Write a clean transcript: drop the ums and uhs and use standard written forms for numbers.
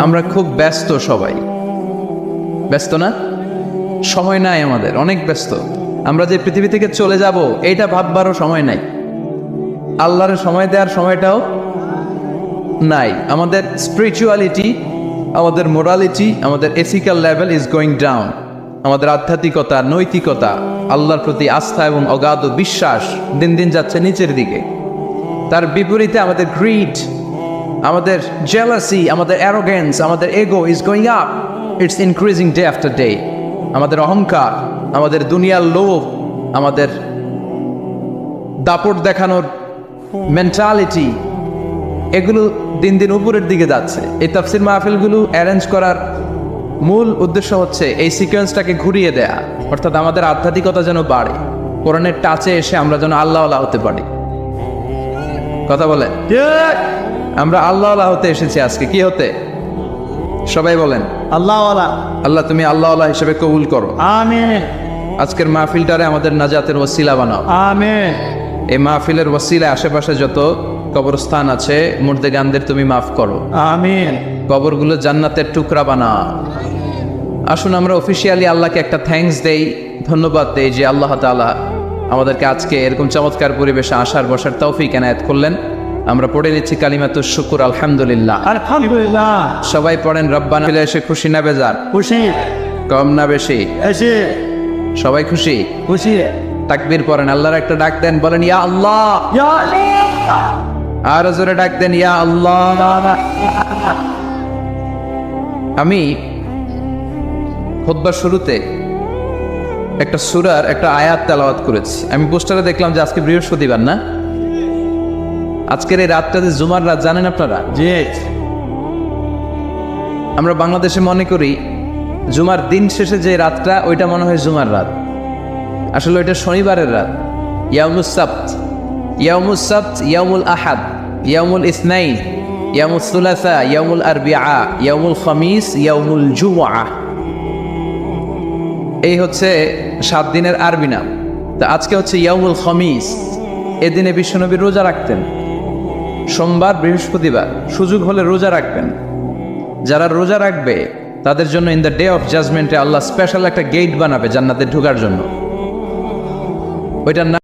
আমরা খুব ব্যস্ত, সবাই ব্যস্ত না? সময় নাই আমাদের, অনেক ব্যস্ত। আমরা যে পৃথিবী থেকে চলে যাব এইটা ভাববারও সময় নাই, আল্লাহর সময় দেওয়ার সময়টাও নাই। আমাদের স্পিরিচুয়ালিটি, আমাদের মোরালিটি, আমাদের ethical level is going down. আমাদের আধ্যাত্মিকতা, নৈতিকতা, আল্লাহর প্রতি আস্থা এবং অগাধ বিশ্বাস দিন দিন যাচ্ছে নিচের দিকে। তার বিপরীতে আমাদের গ্রিড, আমাদের জেলাসি, আমাদের অ্যারোগেন্স, আমাদের এগো is going up, it's increasing day after day. আমাদের অহংকার, আমাদের দুনিয়ার লোভ, আমাদের দাপট দেখানোর মেন্টালিটি, এগুলো দিন দিন উপরের দিকে যাচ্ছে। এই তাফসির মাহফিলগুলো অ্যারেঞ্জ করার মূল উদ্দেশ্য হচ্ছে এই সিকোয়েন্সটাকে ঘুরিয়ে দেয়া, অর্থাৎ আমাদের আধ্যাত্মিকতা যেন বাড়ে, কোরআনের টাচে এসে আমরা যেন আল্লাহ আল্লাহ হতে পারি। কথা বলেন, আমরা আল্লাহ আল্লাহ হতে এসেছি আজকে। কি হতে? সবাই বলেন আল্লাহ ওয়ালা। আল্লাহ তুমি আল্লাহ আল্লাহ হিসেবে কবুল করো। আমিন আজকের মাহফিলটারে আমাদের নাজাতের ওসিলা বানাও। আমিন। এই মাহফিলের ওসিলা আশেপাশে যত কবরস্থান আছে, মুর্দেগানদের তুমি মাফ করো। আমিন। কবরগুলো জান্নাতের টুকরা বানাও। আসুন আমরা অফিসিয়ালি আল্লাহকে একটা থ্যাঙ্কস দেই, ধন্যবাদ দেই যে আল্লাহ তাআলা আমাদেরকে আজকে এরকম চমৎকার পরিবেশে আসার বসার তৌফিক এনায়েত করলেন। আমরা পড়ে নিচ্ছি কালিমাতুশ শুকর, আলহামদুলিল্লাহ। আলহামদুলিল্লাহ। সবাই পড়েন রব্বানা। ফিরে এসে খুশি না বেজার? খুশি। কম না বেশি? এসে সবাই খুশি? খুশি। তাকবীর পড়েন, আল্লাহর একটা ডাক দেন, বলেন ইয়া আল্লাহ। ইয়া আল্লাহ। আর জোরে ডাক দেন, ইয়া আল্লাহ। আমি খুতবার শুরুতে একটা সূরার একটা আয়াত তেলাওয়াত করেছি। আমি পোস্টারে দেখলাম যে আজকে বৃহস্পতিবার না, আজকের এই রাতটা যে জুমার রাত, জানেন আপনারা? জি। আমরা বাংলাদেশে মনে করি জুমার দিন শেষে যে রাতটা, ওইটা মনে হয় জুমার রাত। আসলে ওইটা শনিবারের রাত। ইয়াউমুস সাবত, ইয়াউমুস সাবত, ইয়াউমুল আহাদ, ইয়াউমুল ইসনাইন, ইয়াউমুল সুলাসা, ইয়াউমুল আরবিআ, ইয়াউমুল খামিস, ইয়াউমুল জুমআ। এই হচ্ছে 7 দিনের আরবি নাম। তা আজকে হচ্ছে ইয়াউমুল খামিস। এদিনে বিশ্বনবী রোজা রাখতেন, সোমবার, বৃহস্পতিবার। সুযোগ হলে রোজা রাখবেন। যারা রোজা রাখবে তাদের জন্য ইন দ্য ডে অফ জাজমেন্টে আল্লাহ স্পেশাল একটা গেট বানাবে জান্নাতে ঢোকার জন্য। ওইটার নাম